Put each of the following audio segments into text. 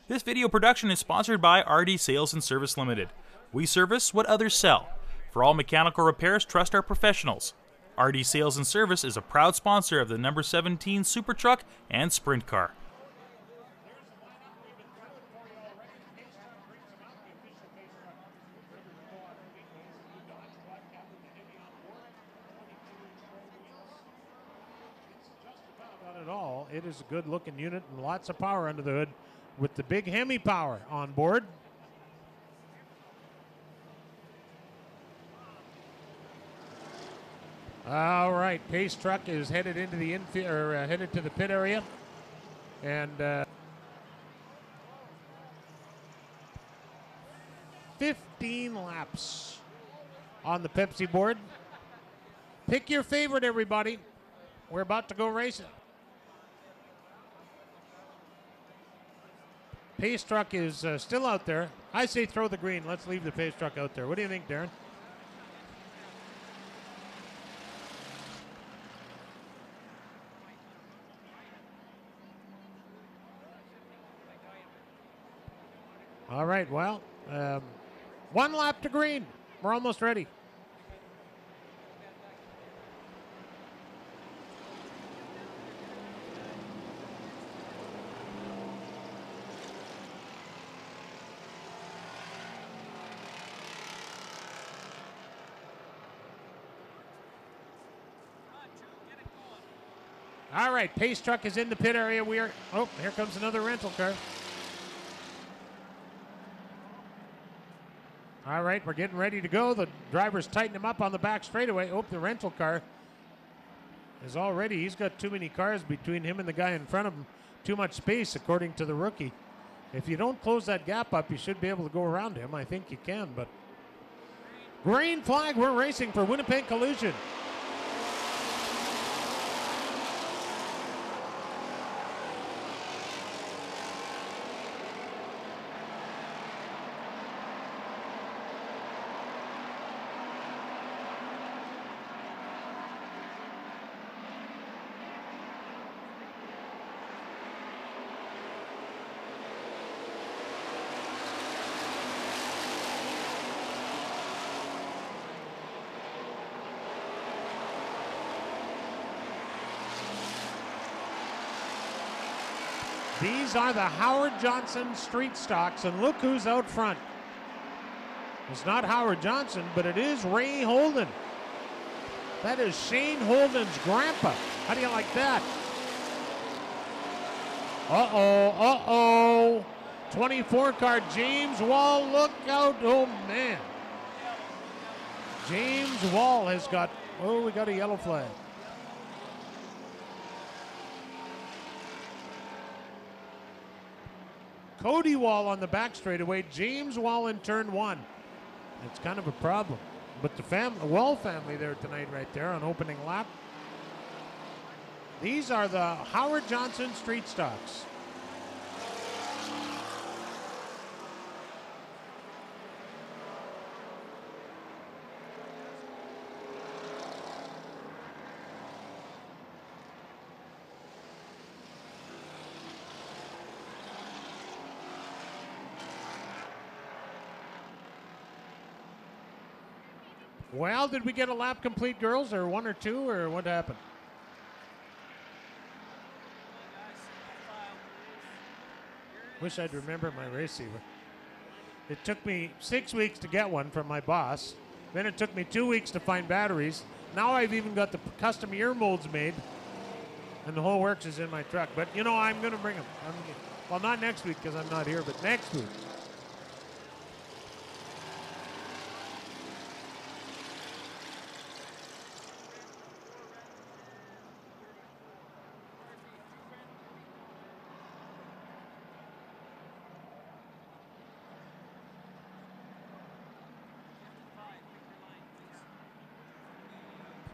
This video production is sponsored by RD Sales and Service Limited. We service what others sell. For all mechanical repairs, trust our professionals. RD Sales and Service is a proud sponsor of the number 17 Super Truck and Sprint Car. Not at all. It is a good looking unit and lots of power under the hood with the big Hemi power on board. All right, Pace Truck is headed into the headed to the pit area, and 15 laps on the Pepsi board. Pick your favorite, everybody. We're about to go racing. Pace Truck is still out there. I say throw the green. Let's leave the Pace Truck out there. What do you think, Darren? All right, well, 1 lap to green. We're almost ready. All right, Pace Truck is in the pit area. Oh, here comes another rental car. All right, we're getting ready to go. The driver's tightened him up on the back straightaway. Oh, the rental car is already, he's got too many cars between him and the guy in front of him. Too much space, according to the rookie. If you don't close that gap up, you should be able to go around him. I think you can, but green flag, we're racing for Winnipeg Collusion. These are the Howard Johnson street stocks, and look who's out front. It's not Howard Johnson, but it is Ray Holden. That is Shane Holden's grandpa. How do you like that? Uh-oh. 24 car, James Wall, look out. Oh, man. James Wall has got, we got a yellow flag. Cody Wall on the back straightaway, James Wall in turn 1. It's kind of a problem. But the Wall family there tonight right there on opening lap. These are the Howard Johnson street stocks. Well, did we get a lap complete, girls, or 1 or 2, or what happened? Wish I'd remember my receiver. It took me 6 weeks to get one from my boss. Then it took me 2 weeks to find batteries. Now I've even got the custom ear molds made, and the whole works is in my truck. But, you know, I'm going to bring them. Well, not next week because I'm not here, but next week.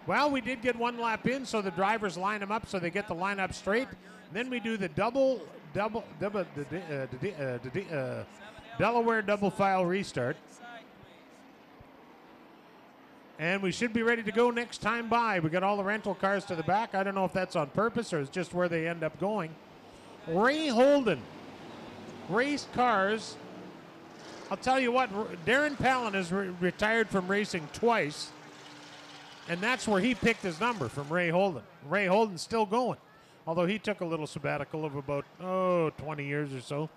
Well, we did get 1 lap in, so the drivers line them up so they get the line up straight. Then we do the Delaware double file restart. And we should be ready to go next time by. We got all the rental cars to the back. I don't know if that's on purpose or it's just where they end up going. Ray Holden raced cars. I'll tell you what, Darren Palin has retired from racing twice, and that's where he picked his number, from Ray Holden. Ray Holden's still going, although he took a little sabbatical of about 20 years or so.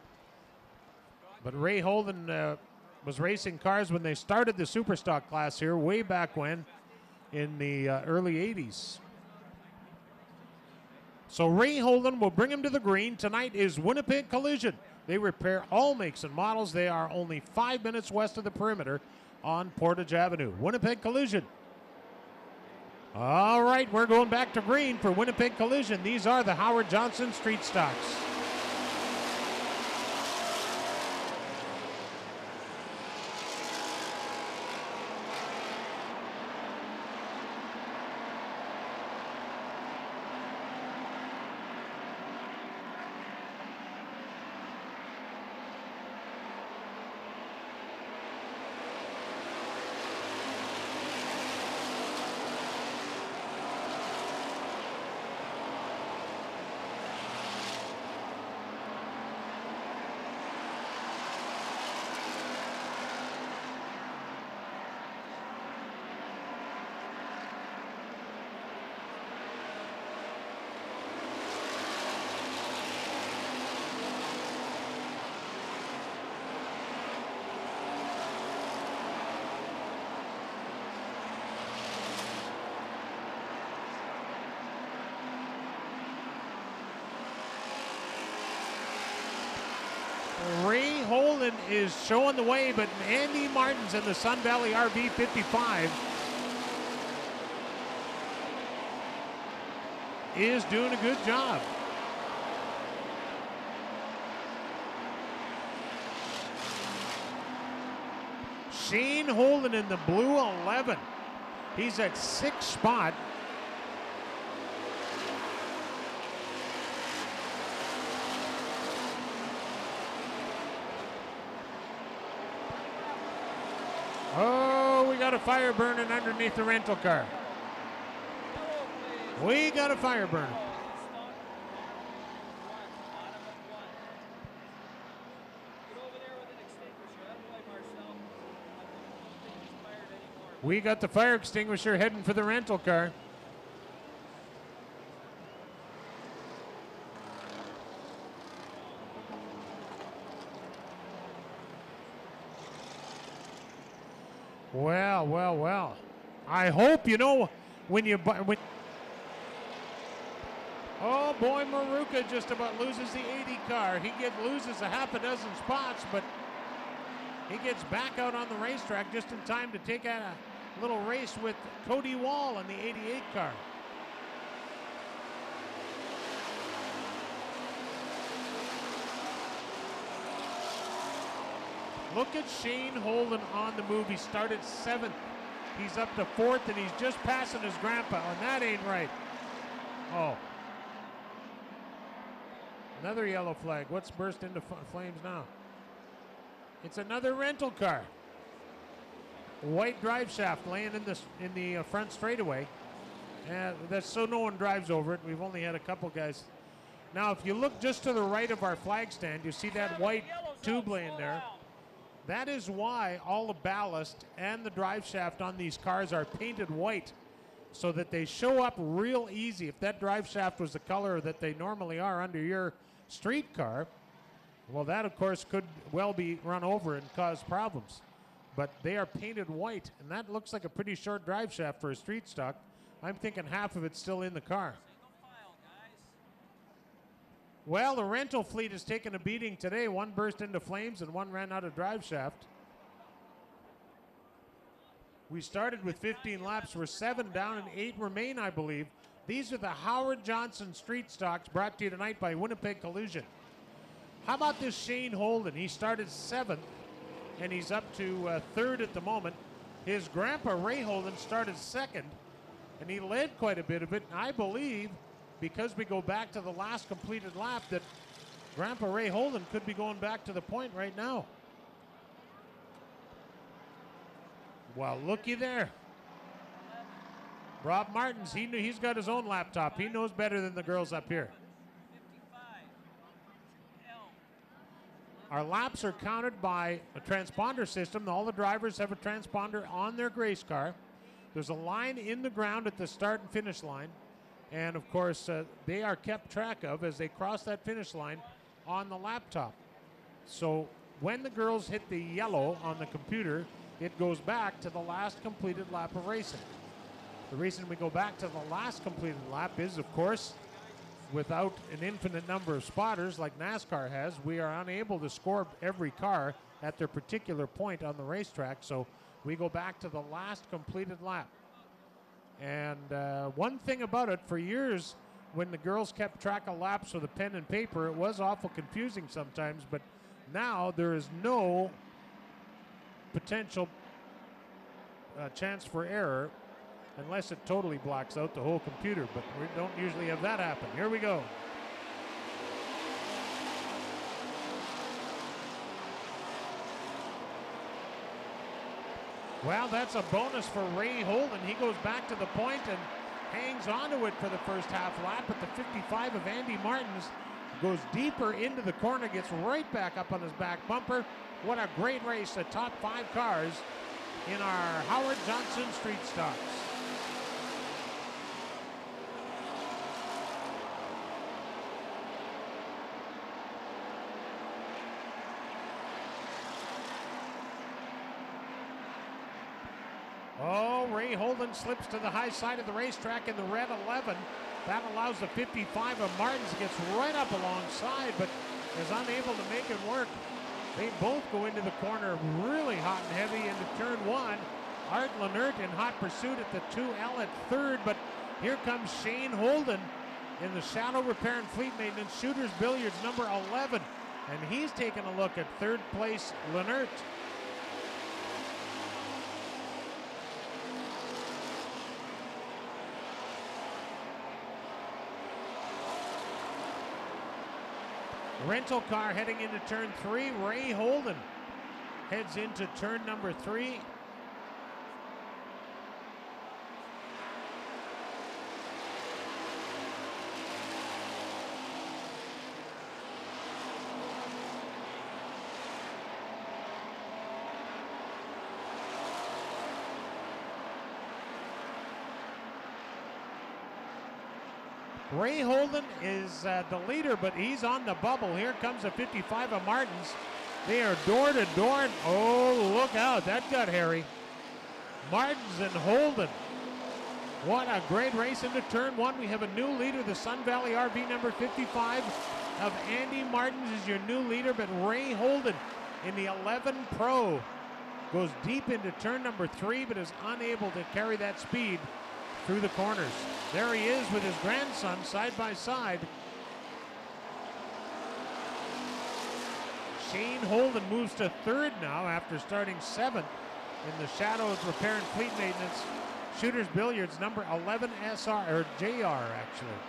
But Ray Holden was racing cars when they started the Superstock class here way back when, in the early 80s. So Ray Holden will bring him to the green. Tonight is Winnipeg Collision. They repair all makes and models. They are only 5 minutes west of the perimeter on Portage Avenue. Winnipeg Collision. All right, we're going back to green for Winnipeg Collision. These are the Howard Johnson Street Stocks. Ray Holden is showing the way, but Andy Martins in the Sun Valley RV 55 is doing a good job. Shane Holden in the blue 11. He's at 6th spot. Oh, we got a fire burning underneath the rental car. We got a fire burning. We got the fire extinguisher heading for the rental car. Well, well, well. I hope, you know, when you buy... Oh, boy, Maruka just about loses the 80 car. He loses a half a dozen spots, but he gets back out on the racetrack just in time to take out a little race with Cody Wall in the 88 car. Look at Shane Holden on the move. He started 7th. He's up to 4th, and he's just passing his grandpa, and that ain't right. Oh. Another yellow flag. What's burst into flames now? It's another rental car. White drive shaft laying in the front straightaway. That's so no one drives over it. We've only had a couple guys. Now, if you look just to the right of our flag stand, you see that white tube laying there. That is why all the ballast and the drive shaft on these cars are painted white, so that they show up real easy. If that drive shaft was the color that they normally are under your street car, well, that of course could well be run over and cause problems. But they are painted white, and that looks like a pretty short drive shaft for a street stock. I'm thinking half of it's still in the car. Well, the rental fleet has taken a beating today. One burst into flames and one ran out of drive shaft. We started with 15 laps. We're 7 down and 8 remain, I believe. These are the Howard Johnson Street Stocks brought to you tonight by Winnipeg Collision. How about this Shane Holden? He started 7th, and he's up to 3rd at the moment. His grandpa, Ray Holden, started 2nd, and he led quite a bit of it. I believe, because we go back to the last completed lap, that Grandpa Ray Holden could be going back to the point right now. Well, looky there. Rob Martins, he's got his own laptop. He knows better than the girls up here. Our laps are counted by a transponder system. All the drivers have a transponder on their race car. There's a line in the ground at the start and finish line. And of course, they are kept track of as they cross that finish line on the laptop. So when the girls hit the yellow on the computer, it goes back to the last completed lap of racing. The reason we go back to the last completed lap is, of course, without an infinite number of spotters like NASCAR has, we are unable to score every car at their particular point on the racetrack. So we go back to the last completed lap. And one thing about it, for years, when the girls kept track of laps with a pen and paper, it was awful confusing sometimes, but now there is no potential chance for error unless it totally blocks out the whole computer, but we don't usually have that happen. Here we go. Well, that's a bonus for Ray Holden. He goes back to the point and hangs onto it for the first half lap, but the 55 of Andy Martins goes deeper into the corner, gets right back up on his back bumper. What a great race, the top 5 cars in our Howard Johnson Street Stocks. Oh, Ray Holden slips to the high side of the racetrack in the red 11. That allows the 55 of Martins, gets right up alongside, but is unable to make it work. They both go into the corner really hot and heavy into turn 1. Art Lenert in hot pursuit at the 2L at third, but here comes Shane Holden in the Shadow Repair and Fleet Maintenance Shooters Billiards number 11, and he's taking a look at third place Lenert. Rental car heading into turn 3. Ray Holden heads into turn number 3. Ray Holden is the leader, but he's on the bubble. Here comes the 55 of Martins. They are door to door. Oh, look out. That got hairy. Martins and Holden. What a great race into turn 1. We have a new leader, the Sun Valley RV number 55 of Andy Martins is your new leader, but Ray Holden in the 11 Pro goes deep into turn number 3, but is unable to carry that speed through the corners. There he is with his grandson side by side. Shane Holden moves to third now after starting 7th in the Shadows Repair and Fleet Maintenance Shooters Billiards number 11 SR, or JR actually.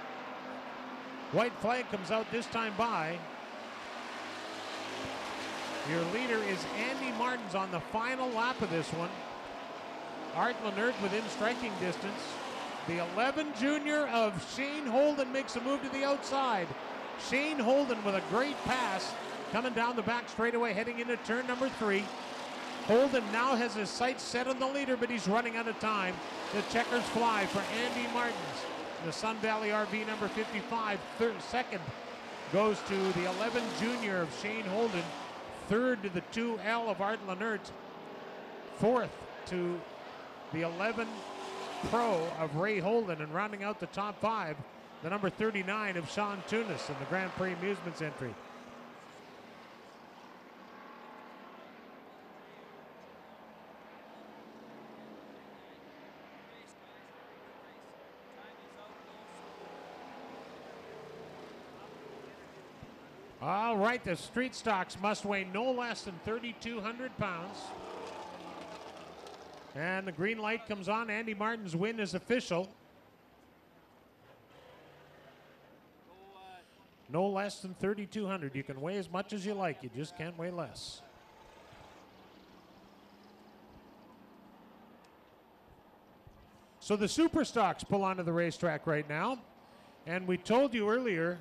White flag comes out this time by. Your leader is Andy Martins on the final lap of this one. Art Lenert within striking distance. The 11 junior of Shane Holden makes a move to the outside. Shane Holden with a great pass coming down the back straightaway heading into turn number 3. Holden now has his sights set on the leader, but he's running out of time. The checkers fly for Andy Martins. The Sun Valley RV number 55, second goes to the 11 junior of Shane Holden. Third to the 2L of Art Lenert. Fourth to the 11 Pro of Ray Holden, and rounding out the top 5, the number 39 of Sean Tunis in the Grand Prix Amusements entry. All right, the street stocks must weigh no less than 3,200 pounds. And the green light comes on. Andy Martin's win is official. No less than 3,200. You can weigh as much as you like. You just can't weigh less. So the super stocks pull onto the racetrack right now. And we told you earlier